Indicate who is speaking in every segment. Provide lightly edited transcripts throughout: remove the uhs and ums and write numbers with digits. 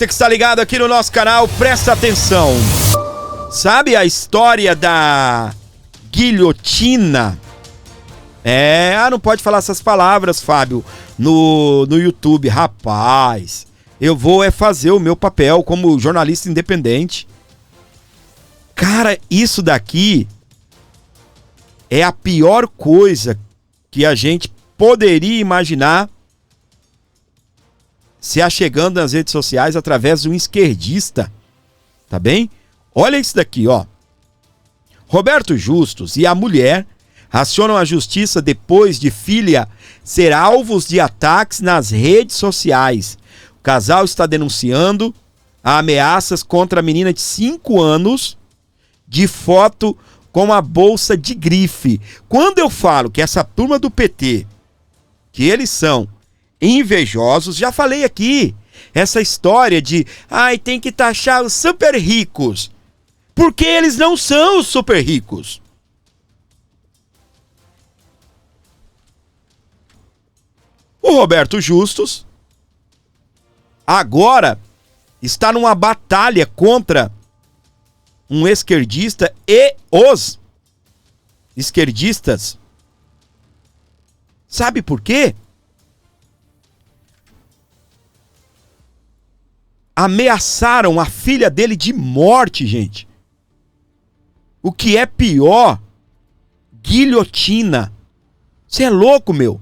Speaker 1: Você que está ligado aqui no nosso canal, presta atenção. Sabe a história da guilhotina? Não pode falar essas palavras, Fábio, no YouTube. Rapaz, eu vou fazer o meu papel como jornalista independente. Cara, isso daqui é a pior coisa que a gente poderia imaginar se achegando nas redes sociais através de um esquerdista, tá bem? Olha isso daqui, ó. Roberto Justus e a mulher acionam a justiça depois de filha ser alvos de ataques nas redes sociais. O casal está denunciando ameaças contra a menina de 5 anos de foto com a bolsa de grife. Quando eu falo que essa turma do PT, que eles são invejosos, já falei aqui, essa história de tem que taxar os super ricos, porque eles não são os super ricos. O Roberto Justus agora está numa batalha contra um esquerdista e os esquerdistas. Sabe por quê? Ameaçaram a filha dele de morte, gente. O que é pior, guilhotina. Você é louco, meu.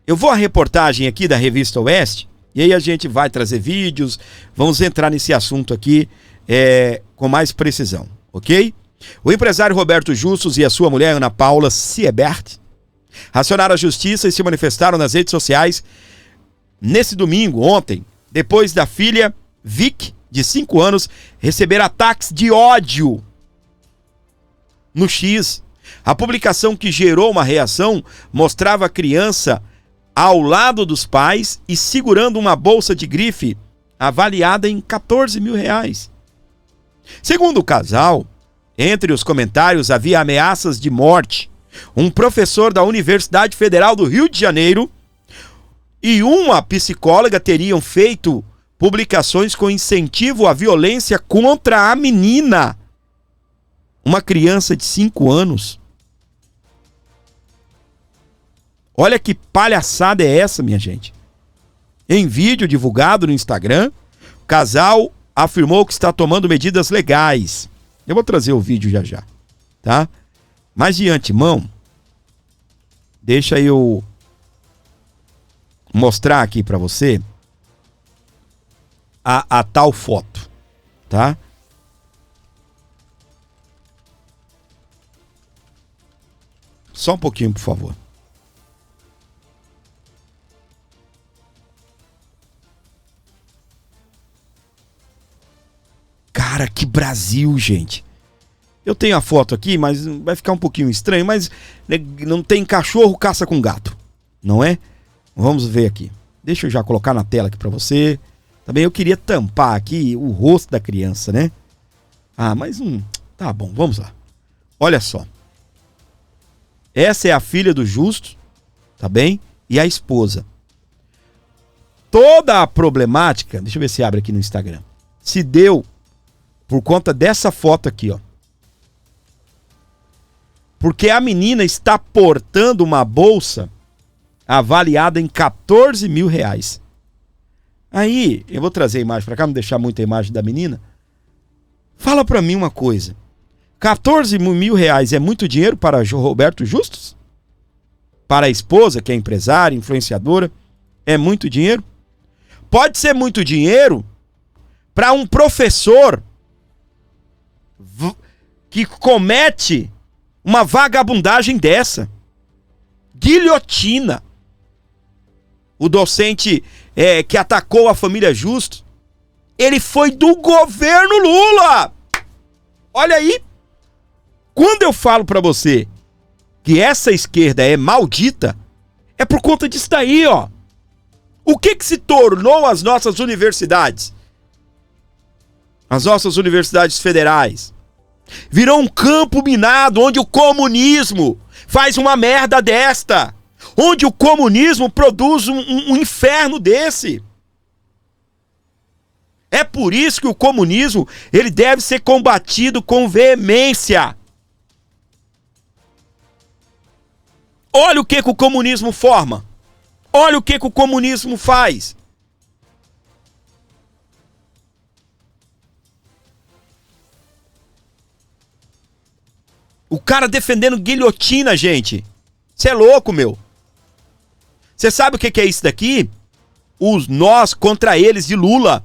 Speaker 1: Eu vou à reportagem aqui da Revista Oeste, e aí a gente vai trazer vídeos, vamos entrar nesse assunto aqui com mais precisão, ok? O empresário Roberto Justus e a sua mulher Ana Paula Siebert acionaram a justiça e se manifestaram nas redes sociais nesse domingo, ontem, depois da filha Vic, de 5 anos, receber ataques de ódio no X. A publicação, que gerou uma reação, mostrava a criança ao lado dos pais e segurando uma bolsa de grife avaliada em R$14 mil. Segundo o casal, entre os comentários havia ameaças de morte. Um professor da Universidade Federal do Rio de Janeiro e uma psicóloga teriam feito publicações com incentivo à violência contra a menina, uma criança de 5 anos. Olha que palhaçada é essa, minha gente. Em vídeo divulgado no Instagram, o casal afirmou que está tomando medidas legais. Eu vou trazer o vídeo já, tá? Mas de antemão, deixa eu mostrar aqui para você a tal foto, tá? Só um pouquinho, por favor. Cara, que Brasil, gente. Eu tenho a foto aqui, mas vai ficar um pouquinho estranho, mas não tem cachorro caça com gato, não é? Vamos ver aqui. Deixa eu já colocar na tela aqui pra você. Também eu queria tampar aqui o rosto da criança, né? Mas tá bom, vamos lá. Olha só. Essa é a filha do Justo, tá bem? E a esposa. Toda a problemática, deixa eu ver se abre aqui no Instagram, se deu por conta dessa foto aqui, ó. Porque a menina está portando uma bolsa avaliada em R$14 mil. Aí, eu vou trazer a imagem pra cá, não deixar muita imagem da menina. Fala pra mim uma coisa. R$14 mil é muito dinheiro para Roberto Justus? Para a esposa, que é empresária, influenciadora, é muito dinheiro? Pode ser muito dinheiro para um professor que comete uma vagabundagem dessa. Guilhotina. O docente que atacou a família Justus, ele foi do governo Lula. Olha aí. Quando eu falo pra você que essa esquerda é maldita, é por conta disso daí, ó. O que se tornou as nossas universidades? As nossas universidades federais. Virou um campo minado onde o comunismo faz uma merda desta. Onde o comunismo produz um inferno desse. É por isso que o comunismo, ele deve ser combatido com veemência. Olha o que o comunismo forma. Olha o que o comunismo faz. O cara defendendo guilhotina, gente. Você é louco, meu. Você sabe o que é isso daqui? Os nós contra eles de Lula.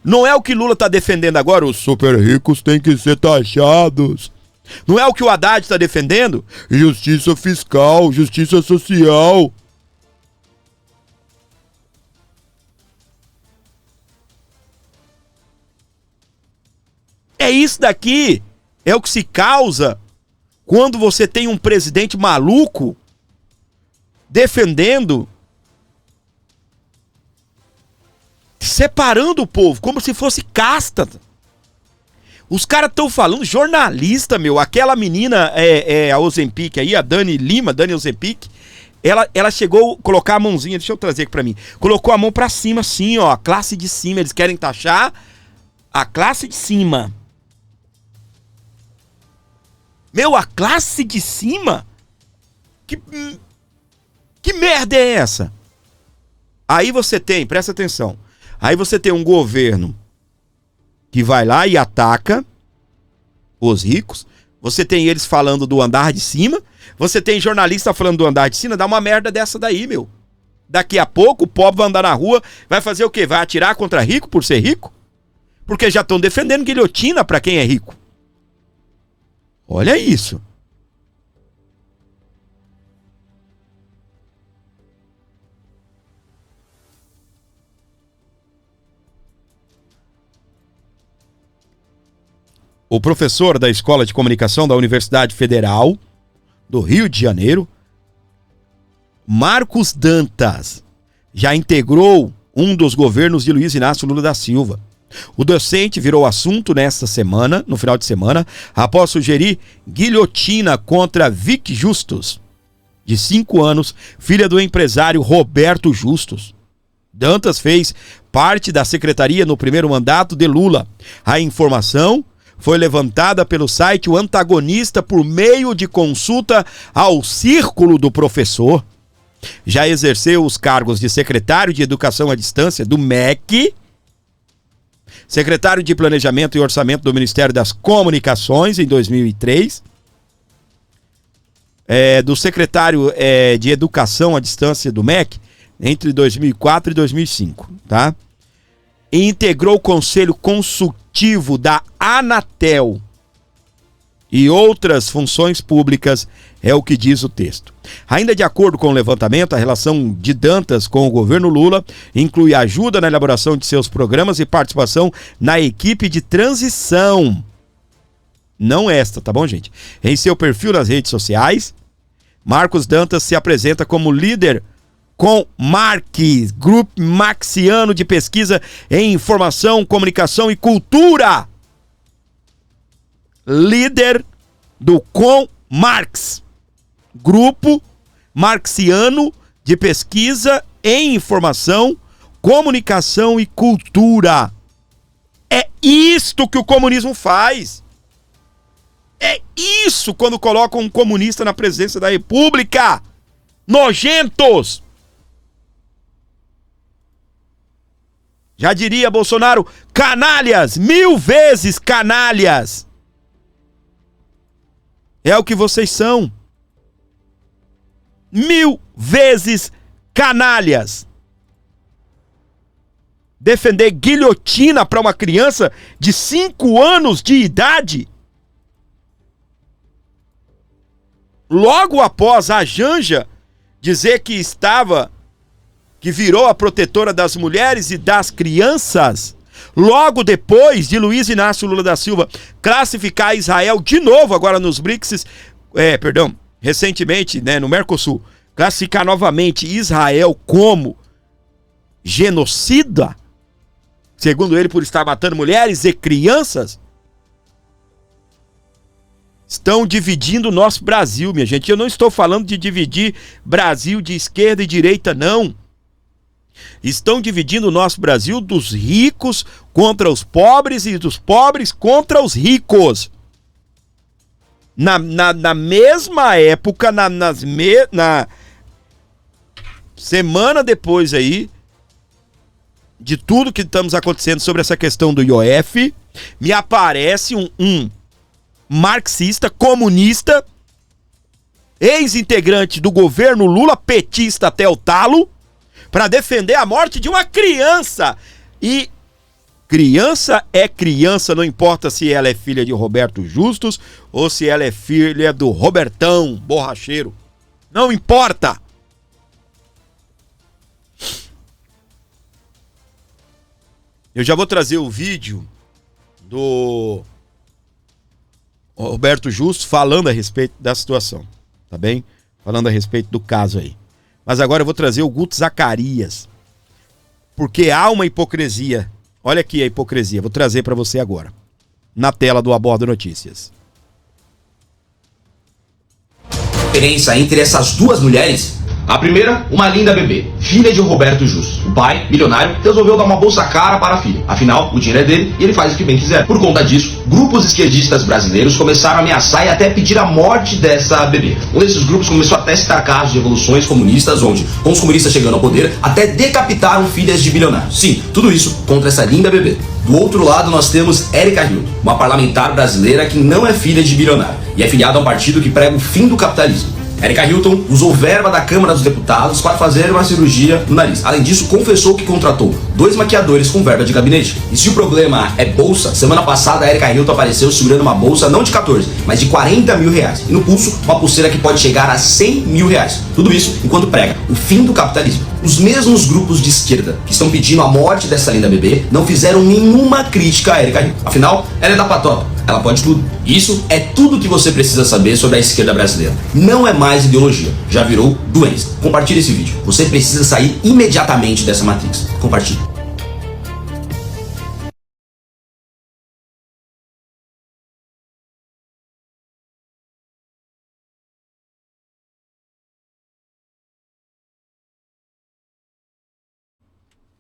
Speaker 1: Não é o que Lula tá defendendo agora, os super ricos têm que ser taxados. Não é o que o Haddad está defendendo? Justiça fiscal, justiça social. É isso daqui. É o que se causa quando você tem um presidente maluco defendendo, separando o povo, como se fosse casta. Os caras estão falando, jornalista, meu, aquela menina, a Ozempic aí, a Dani Lima, Dani Ozempic, ela chegou a colocar a mãozinha, deixa eu trazer aqui pra mim, colocou a mão pra cima assim, ó, a classe de cima, eles querem taxar a classe de cima. Meu, a classe de cima? Que merda é essa? Aí você tem, presta atenção, aí você tem um governo que vai lá e ataca os ricos, você tem eles falando do andar de cima, você tem jornalista falando do andar de cima, dá uma merda dessa daí, meu. Daqui a pouco o pobre vai andar na rua, vai fazer o quê? Vai atirar contra rico por ser rico? Porque já estão defendendo guilhotina pra quem é rico. Olha isso. O professor da Escola de Comunicação da Universidade Federal do Rio de Janeiro, Marcos Dantas, já integrou um dos governos de Luiz Inácio Lula da Silva. O docente virou assunto nesta semana, no final de semana, após sugerir guilhotina contra Vicky Justus, de 5 anos, filha do empresário Roberto Justus. Dantas fez parte da secretaria no primeiro mandato de Lula. A informação foi levantada pelo site O Antagonista por meio de consulta ao círculo do professor. Já exerceu os cargos de secretário de Educação à Distância do MEC, secretário de Planejamento e Orçamento do Ministério das Comunicações em 2003, do secretário de Educação à Distância do MEC entre 2004 e 2005, tá? E integrou o Conselho Consultivo da Anatel e outras funções públicas, é o que diz o texto. Ainda de acordo com o levantamento, a relação de Dantas com o governo Lula inclui ajuda na elaboração de seus programas e participação na equipe de transição. Não esta, tá bom, gente? Em seu perfil nas redes sociais, Marcos Dantas se apresenta como líder com Marques, Grupo Maxiano de Pesquisa em Informação, Comunicação e Cultura. Líder do Com Marx, Grupo Marxiano de Pesquisa em Informação, Comunicação e Cultura. É isto que o comunismo faz. É isso quando colocam um comunista na presidência da República. Nojentos! Já diria Bolsonaro, canalhas, 1000 vezes canalhas. É o que vocês são. 1000 vezes canalhas. Defender guilhotina para uma criança de 5 anos de idade. Logo após a Janja dizer que virou a protetora das mulheres e das crianças, logo depois de Luiz Inácio Lula da Silva classificar Israel de novo agora nos BRICS, recentemente, né, no Mercosul, classificar novamente Israel como genocida, segundo ele, por estar matando mulheres e crianças, estão dividindo o nosso Brasil, minha gente. Eu não estou falando de dividir Brasil de esquerda e direita, não. Estão dividindo o nosso Brasil dos ricos contra os pobres e dos pobres contra os ricos. Na mesma época, na semana depois aí, de tudo que estamos acontecendo sobre essa questão do IOF, me aparece um marxista, comunista, ex-integrante do governo Lula, petista até o talo, para defender a morte de uma criança. E criança é criança, não importa se ela é filha de Roberto Justus ou se ela é filha do Robertão, borracheiro. Não importa. Eu já vou trazer o vídeo do Roberto Justus falando a respeito da situação, tá bem? Falando a respeito do caso aí. Mas agora eu vou trazer o Guto Zacarias, porque há uma hipocrisia. Olha aqui a hipocrisia, vou trazer para você agora, na tela do Aborda Notícias.
Speaker 2: A diferença entre essas duas mulheres: a primeira, uma linda bebê, filha de Roberto Justus. O pai, milionário, resolveu dar uma bolsa cara para a filha. Afinal, o dinheiro é dele e ele faz o que bem quiser. Por conta disso, grupos esquerdistas brasileiros começaram a ameaçar e até pedir a morte dessa bebê. Um desses grupos começou até a citar casos de revoluções comunistas, onde, com os comunistas chegando ao poder, até decapitaram filhas de bilionários. Sim, tudo isso contra essa linda bebê. Do outro lado, nós temos Érica Hilton, uma parlamentar brasileira que não é filha de bilionário e é filiada a um partido que prega o fim do capitalismo. Érica Hilton usou verba da Câmara dos Deputados para fazer uma cirurgia no nariz. Além disso, confessou que contratou 2 maquiadores com verba de gabinete. E se o problema é bolsa, semana passada a Érica Hilton apareceu segurando uma bolsa não de 14, mas de 40 mil reais. E no pulso, uma pulseira que pode chegar a 100 mil reais. Tudo isso enquanto prega o fim do capitalismo. Os mesmos grupos de esquerda que estão pedindo a morte dessa linda bebê não fizeram nenhuma crítica a Érica Hilton. Afinal, ela é da patota. Ela pode tudo. Isso é tudo que você precisa saber sobre a esquerda brasileira. Não é mais ideologia, já virou doença. Compartilhe esse vídeo. Você precisa sair imediatamente dessa matrix. Compartilhe.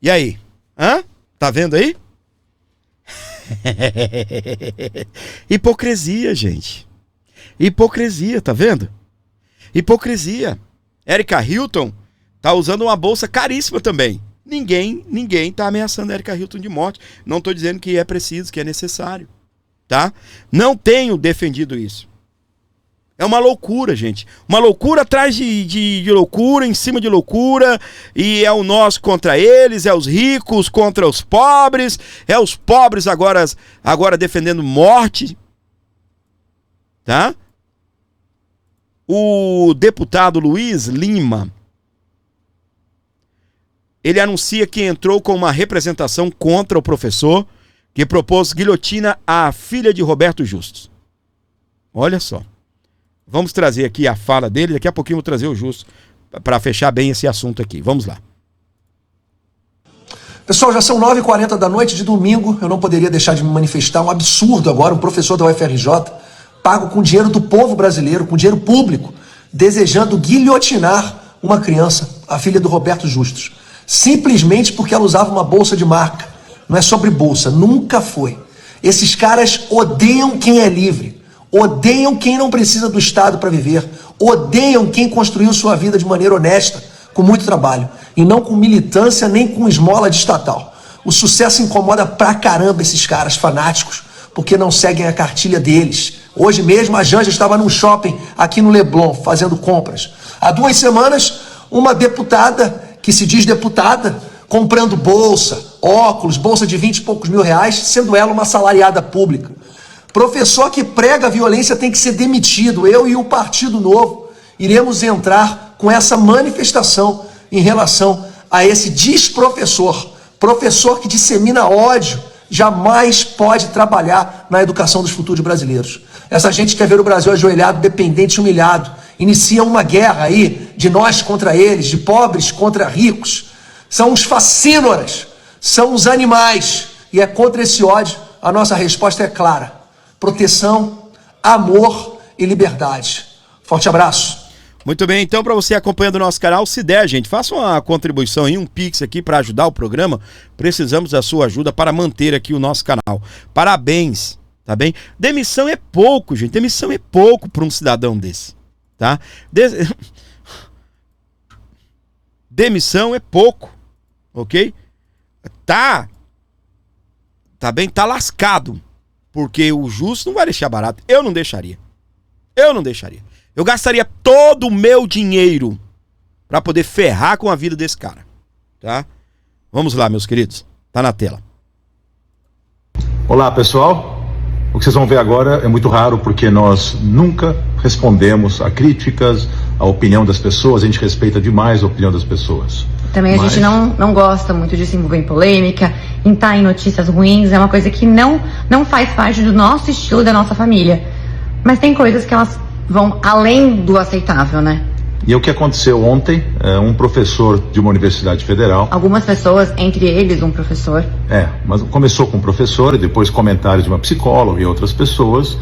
Speaker 1: E aí? Hã? Tá vendo aí? Hipocrisia, gente. Hipocrisia, tá vendo? Hipocrisia. Érica Hilton tá usando uma bolsa caríssima também. Ninguém tá ameaçando a Érica Hilton de morte. Não tô dizendo que é preciso, que é necessário, tá? Não tenho defendido isso. É uma loucura, gente. Uma loucura atrás de loucura, em cima de loucura. E é o nós contra eles, é os ricos contra os pobres. É os pobres agora defendendo morte. Tá? O deputado Luiz Lima, ele anuncia que entrou com uma representação contra o professor que propôs guilhotina à filha de Roberto Justus. Olha só. Vamos trazer aqui a fala dele, daqui a pouquinho eu vou trazer o Justo para fechar bem esse assunto aqui. Vamos lá.
Speaker 3: Pessoal, já são 9h40 da noite de domingo, eu não poderia deixar de me manifestar. Um absurdo agora, um professor da UFRJ, pago com dinheiro do povo brasileiro, com dinheiro público, desejando guilhotinar uma criança, a filha do Roberto Justus, simplesmente porque ela usava uma bolsa de marca. Não é sobre bolsa, nunca foi. Esses caras odeiam quem é livre. Odeiam quem não precisa do Estado para viver. Odeiam quem construiu sua vida de maneira honesta, com muito trabalho. E não com militância nem com esmola de estatal. O sucesso incomoda pra caramba esses caras fanáticos, porque não seguem a cartilha deles. Hoje mesmo a Janja estava num shopping aqui no Leblon, fazendo compras. Há 2 semanas, uma deputada, que se diz deputada, comprando bolsa, óculos, bolsa de 20 e poucos mil reais, sendo ela uma assalariada pública. Professor que prega a violência tem que ser demitido. Eu e o Partido Novo iremos entrar com essa manifestação em relação a esse desprofessor. Professor que dissemina ódio jamais pode trabalhar na educação dos futuros brasileiros. Essa gente quer ver o Brasil ajoelhado, dependente e humilhado. Inicia uma guerra aí de nós contra eles, de pobres contra ricos. São os facínoras, são os animais. E é contra esse ódio a nossa resposta é clara. Proteção, amor e liberdade. Forte abraço.
Speaker 1: Muito bem, então para você acompanhando o nosso canal, se der, gente, faça uma contribuição aí, um Pix aqui para ajudar o programa. Precisamos da sua ajuda para manter aqui o nosso canal. Parabéns, tá bem? Demissão é pouco, gente, demissão é pouco para um cidadão desse, tá? Demissão é pouco, ok? Tá bem, tá lascado, porque o justo não vai deixar barato. Eu não deixaria. Eu gastaria todo o meu dinheiro para poder ferrar com a vida desse cara, tá? Vamos lá, meus queridos. Tá na tela.
Speaker 4: Olá, pessoal. O que vocês vão ver agora é muito raro porque nós nunca respondemos a críticas, a opinião das pessoas. A gente respeita demais a opinião das pessoas.
Speaker 5: Também a gente não gosta muito de se envolver em polêmica, em estar em notícias ruins. É uma coisa que não faz parte do nosso estilo, da nossa família. Mas tem coisas que elas vão além do aceitável, né?
Speaker 4: E o que aconteceu ontem, um professor de uma universidade federal...
Speaker 5: Algumas pessoas, entre eles um professor...
Speaker 4: mas começou com um professor e depois comentários de uma psicóloga e outras pessoas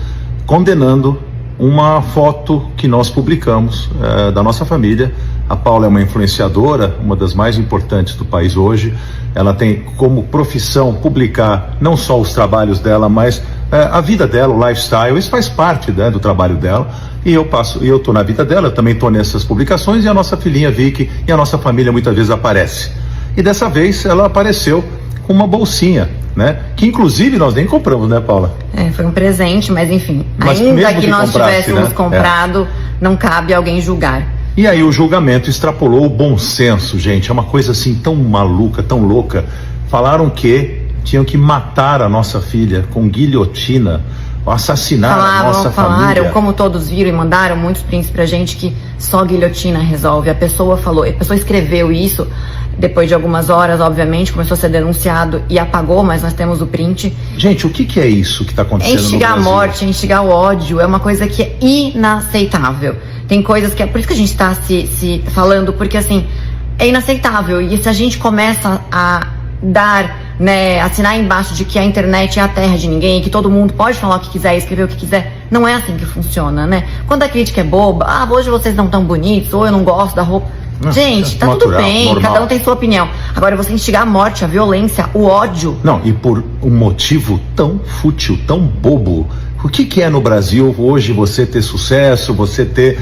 Speaker 4: condenando uma foto que nós publicamos da nossa família. A Paula é uma influenciadora, uma das mais importantes do país hoje. Ela tem como profissão publicar não só os trabalhos dela, mas a vida dela, o lifestyle. Isso faz parte, né, do trabalho dela. E eu tô na vida dela, eu também tô nessas publicações, e a nossa filhinha Vicky e a nossa família muitas vezes aparece. E dessa vez ela apareceu com uma bolsinha, né? Que inclusive nós nem compramos, né, Paula?
Speaker 5: Foi um presente, mas enfim,
Speaker 4: mas
Speaker 5: ainda que nós tivéssemos comprado, não cabe alguém julgar.
Speaker 4: E aí o julgamento extrapolou o bom senso, gente. É uma coisa assim tão maluca, tão louca. Falaram que tinham que matar a nossa filha com guilhotina, assassinar a nossa família.
Speaker 5: Falaram, como todos viram e mandaram muitos prints pra gente, que só guilhotina resolve. A pessoa escreveu isso, depois de algumas horas, obviamente, começou a ser denunciado e apagou, mas nós temos o print.
Speaker 4: Gente, o que é isso que tá acontecendo no Brasil?
Speaker 5: Instigar a morte, instigar o ódio, é uma coisa que é inaceitável. Tem coisas que é por isso que a gente tá se falando, porque assim, é inaceitável. E se a gente começa a dar, né, assinar embaixo de que a internet é a terra de ninguém, que todo mundo pode falar o que quiser, escrever o que quiser, não é assim que funciona, né? Quando a crítica é boba, hoje vocês não tão bonitos, ou eu não gosto da roupa. Gente, tá tudo bem, normal. Cada um tem sua opinião. Agora, você instigar a morte, a violência, o ódio...
Speaker 4: Não, e por um motivo tão fútil, tão bobo. O que é no Brasil hoje você ter sucesso, você ter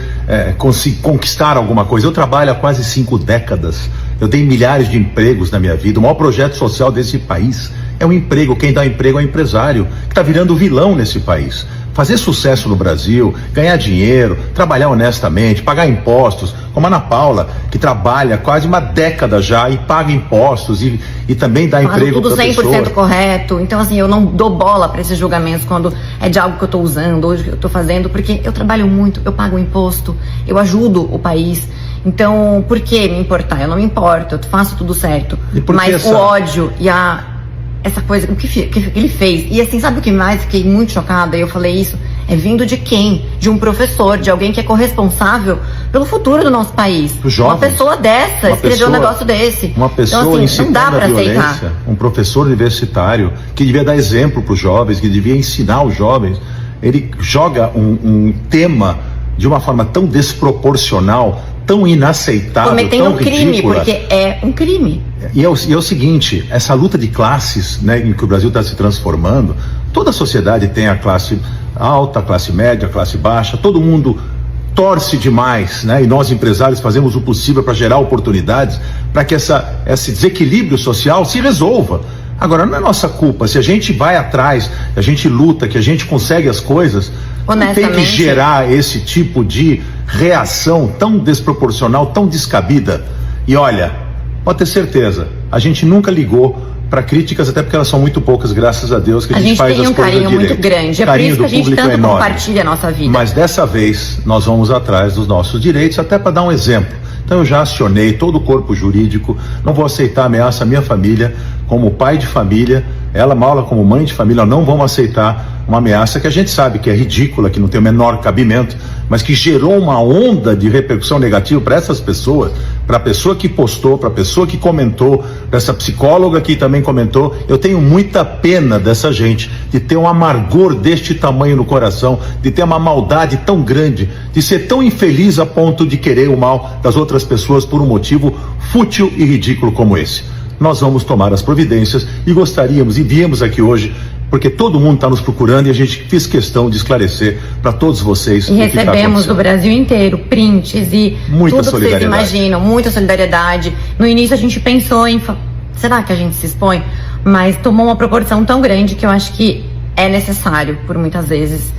Speaker 4: conquistar alguma coisa? Eu trabalho há quase 5 décadas. Eu dei milhares de empregos na minha vida. O maior projeto social desse país é o emprego. Quem dá emprego é o empresário, que está virando vilão nesse país. Fazer sucesso no Brasil, ganhar dinheiro, trabalhar honestamente, pagar impostos, como a Ana Paula, que trabalha quase uma década já e paga impostos e também dá emprego para pessoas.
Speaker 5: Tudo 100% correto. Então, assim, eu não dou bola para esses julgamentos quando é de algo que eu estou usando, hoje que eu estou fazendo, porque eu trabalho muito, eu pago imposto, eu ajudo o país. Então, por que me importar? Eu não me importo, eu faço tudo certo. Mas o ódio e essa coisa, o que ele fez, e assim, sabe o que mais? Fiquei muito chocada, eu falei isso, é vindo de quem? De um professor, de alguém que é corresponsável pelo futuro do nosso país. Uma pessoa dessa escreveu um negócio desse.
Speaker 4: Uma pessoa então, assim, incitando não dá pra a violência, aceitar. Um professor universitário que devia dar exemplo para os jovens, que devia ensinar os jovens, ele joga um tema de uma forma tão desproporcional, tão inaceitável,
Speaker 5: cometendo
Speaker 4: tão
Speaker 5: um crime,
Speaker 4: ridícula.
Speaker 5: Porque é um crime.
Speaker 4: E é o seguinte, essa luta de classes, né, em que o Brasil está se transformando, toda a sociedade tem a classe alta, a classe média, a classe baixa, todo mundo torce demais, né, e nós empresários fazemos o possível para gerar oportunidades para que esse desequilíbrio social se resolva. Agora, não é nossa culpa, se a gente vai atrás, a gente luta, que a gente consegue as coisas, não tem que gerar esse tipo de reação tão desproporcional, tão descabida. E olha, pode ter certeza, a gente nunca ligou para críticas, até porque elas são muito poucas, graças a Deus, que a gente faz as coisas direito. A gente tem um carinho muito grande, é por isso que a gente tanto compartilha a nossa vida. Mas dessa vez, nós vamos atrás dos nossos direitos, até para dar um exemplo. Então eu já acionei todo o corpo jurídico, não vou aceitar ameaça à minha família, como pai de família, ela, Maula, como mãe de família, não vão aceitar uma ameaça que a gente sabe que é ridícula, que não tem o menor cabimento, mas que gerou uma onda de repercussão negativa para essas pessoas, para a pessoa que postou, para a pessoa que comentou, dessa psicóloga que também comentou, eu tenho muita pena dessa gente, de ter um amargor deste tamanho no coração, de ter uma maldade tão grande, de ser tão infeliz a ponto de querer o mal das outras pessoas por um motivo fútil e ridículo como esse. Nós vamos tomar as providências e gostaríamos, e viemos aqui hoje, porque todo mundo está nos procurando e a gente fez questão de esclarecer para todos vocês.
Speaker 5: E recebemos do Brasil inteiro prints e
Speaker 4: muita
Speaker 5: tudo que vocês imaginam, muita solidariedade. No início a gente pensou em, será que a gente se expõe? Mas tomou uma proporção tão grande que eu acho que é necessário por muitas vezes.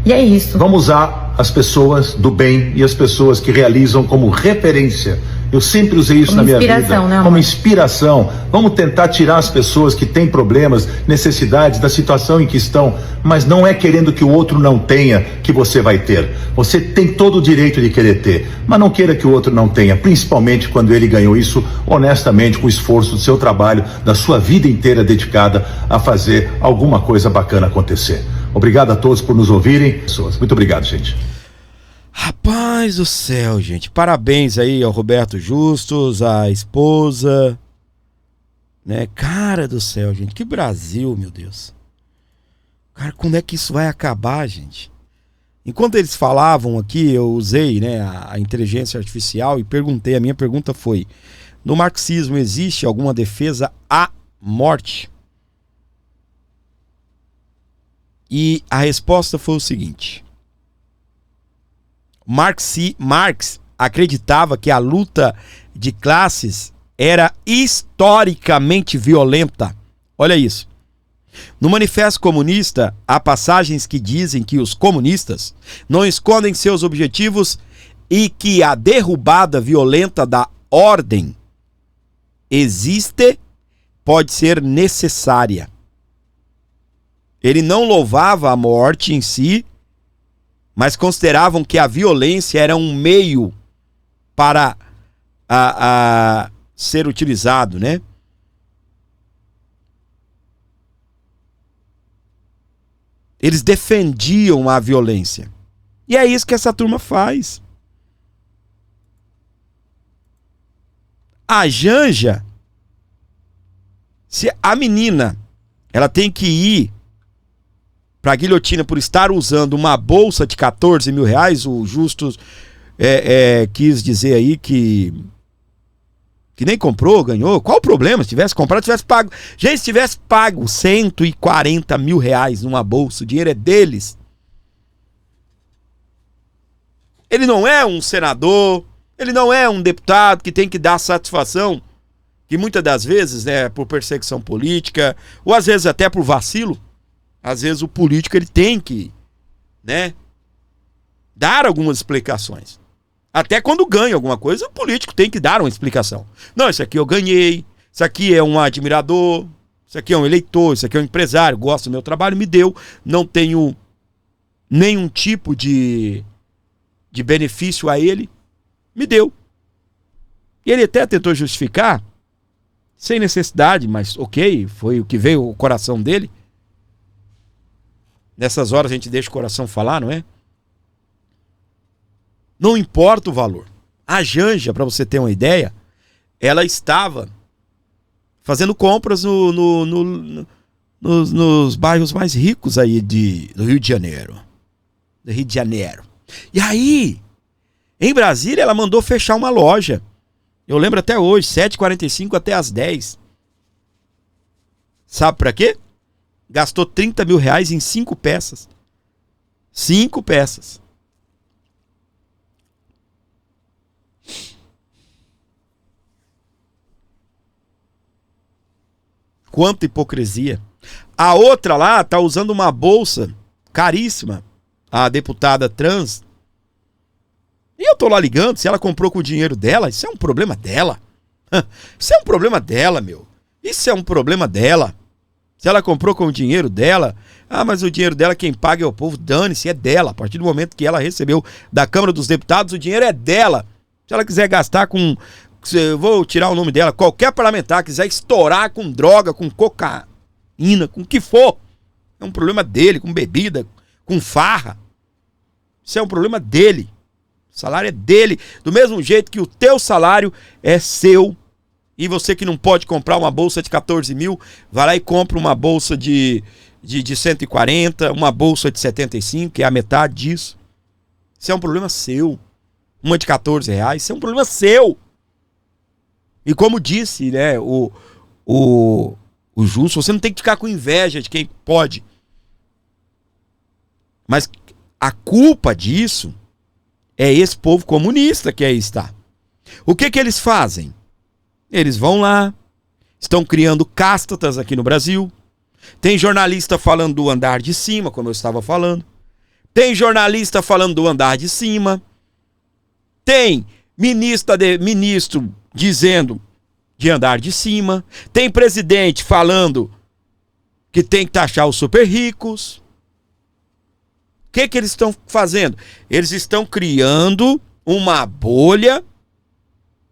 Speaker 5: E é isso.
Speaker 4: Vamos usar as pessoas do bem e as pessoas que realizam como referência. Eu sempre usei isso na minha vida,
Speaker 5: né,
Speaker 4: como inspiração. Vamos tentar tirar as pessoas que têm problemas, necessidades da situação em que estão, mas não é querendo que o outro não tenha que você vai ter. Você tem todo o direito de querer ter, mas não queira que o outro não tenha, principalmente quando ele ganhou isso honestamente, com o esforço do seu trabalho, da sua vida inteira dedicada a fazer alguma coisa bacana acontecer. Obrigado a todos por nos ouvirem. Muito obrigado, gente.
Speaker 1: Rapaz do céu, gente. Parabéns aí ao Roberto Justus, à esposa. Né? Cara do céu, gente. Que Brasil, meu Deus. Cara, quando é que isso vai acabar, gente? Enquanto eles falavam aqui, eu usei, né, a inteligência artificial e perguntei. A minha pergunta foi: no marxismo existe alguma defesa à morte? E a resposta foi o seguinte: Marx acreditava que a luta de classes era historicamente violenta. Olha isso. No Manifesto Comunista, há passagens que dizem que os comunistas não escondem seus objetivos e que a derrubada violenta da ordem pode ser necessária. Ele não louvava a morte em si, mas consideravam que a violência era um meio para ser utilizado, né? Eles defendiam a violência. E é isso que essa turma faz. A Janja, se a menina, ela tem que ir para a guilhotina por estar usando uma bolsa de 14 mil reais, o Justus quis dizer aí que nem comprou, ganhou. Qual o problema? Se tivesse comprado, tivesse pago. Gente, se tivesse pago 140 mil reais numa bolsa, o dinheiro é deles. Ele não é um senador, ele não é um deputado que tem que dar satisfação, que muitas das vezes, né, por perseguição política, ou às vezes até por vacilo. Às vezes o político ele tem que, né, dar algumas explicações. Até quando ganha alguma coisa, o político tem que dar uma explicação. Não, isso aqui eu ganhei, isso aqui é um admirador, isso aqui é um eleitor, isso aqui é um empresário, gosto do meu trabalho, me deu, não tenho nenhum tipo de benefício a ele, me deu. E ele até tentou justificar, sem necessidade, mas ok, foi o que veio o coração dele. Nessas horas a gente deixa o coração falar, não é? Não importa o valor. A Janja, para você ter uma ideia, ela estava fazendo compras nos bairros mais ricos aí do Rio de Janeiro. Do Rio de Janeiro. E aí, em Brasília, ela mandou fechar uma loja. Eu lembro até hoje, 7h45 até as 10. Sabe para quê? Gastou 30 mil reais em 5 peças. 5 peças. Quanta hipocrisia. A outra lá tá usando uma bolsa caríssima. A deputada trans. E eu tô lá ligando, se ela comprou com o dinheiro dela, isso é um problema dela. Isso é um problema dela, meu. Isso é um problema dela. Se ela comprou com o dinheiro dela, mas o dinheiro dela quem paga é o povo, dane-se, é dela. A partir do momento que ela recebeu da Câmara dos Deputados, o dinheiro é dela. Se ela quiser gastar com, eu vou tirar o nome dela, qualquer parlamentar quiser estourar com droga, com cocaína, com o que for, é um problema dele, com bebida, com farra. Isso é um problema dele. O salário é dele, do mesmo jeito que o teu salário é seu E você que não pode comprar uma bolsa de 14 mil, vai lá e compra uma bolsa de 140, uma bolsa de 75, que é a metade disso. Isso é um problema seu. Uma de 14 reais, isso é um problema seu. E como disse, né, o Justo, você não tem que ficar com inveja de quem pode. Mas a culpa disso é esse povo comunista que aí está. O que eles fazem? Eles vão lá, estão criando castas aqui no Brasil. Tem jornalista falando do andar de cima, como eu estava falando. Tem jornalista falando do andar de cima. Tem ministro dizendo de andar de cima. Tem presidente falando que tem que taxar os super ricos. O que eles estão fazendo? Eles estão criando uma bolha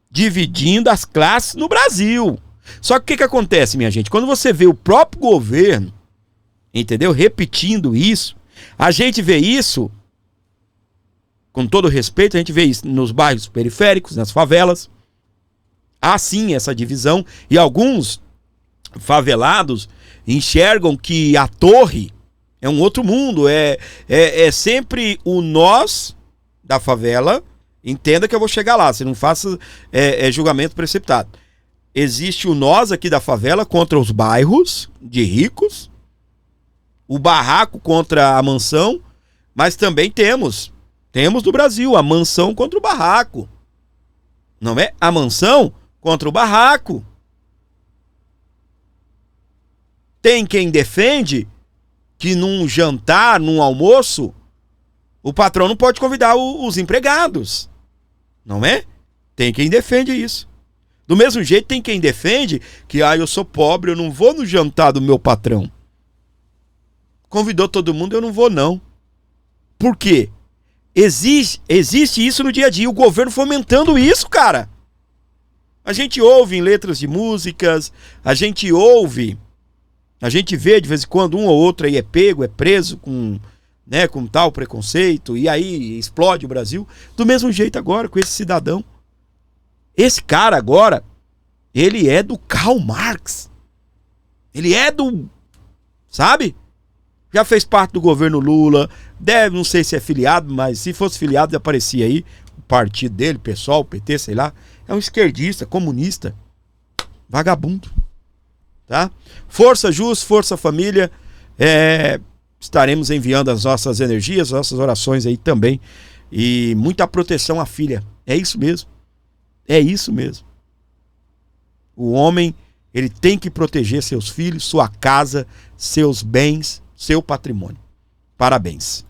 Speaker 1: dividindo as classes no Brasil. Só que o que acontece, minha gente? Quando você vê o próprio governo, entendeu? Repetindo isso, a gente vê isso, com todo respeito, a gente vê isso nos bairros periféricos, nas favelas. Há sim essa divisão e alguns favelados enxergam que a torre é um outro mundo, é sempre o nós da favela. Entenda que eu vou chegar lá, você não faça julgamento precipitado. Existe o nós aqui da favela contra os bairros de ricos, o barraco contra a mansão, mas também temos do Brasil a mansão contra o barraco. Não é? A mansão contra o barraco. Tem quem defende que num jantar, num almoço, o patrão não pode convidar os empregados. Não é? Tem quem defende isso. Do mesmo jeito tem quem defende que eu sou pobre, eu não vou no jantar do meu patrão. Convidou todo mundo, eu não vou não. Por quê? Existe isso no dia a dia, o governo fomentando isso, cara. A gente ouve em letras de músicas, a gente vê de vez em quando um ou outro aí é pego, é preso com tal preconceito, e aí explode o Brasil. Do mesmo jeito agora com esse cidadão. Esse cara agora, ele é do Karl Marx. Ele é do... Sabe? Já fez parte do governo Lula. Não sei se é filiado, mas se fosse filiado já aparecia aí. O partido dele, pessoal, PT, sei lá. É um esquerdista, comunista. Vagabundo. Tá? Força Jus, força família. Estaremos enviando as nossas energias, as nossas orações aí também. E muita proteção à filha. É isso mesmo. É isso mesmo. O homem, ele tem que proteger seus filhos, sua casa, seus bens, seu patrimônio. Parabéns.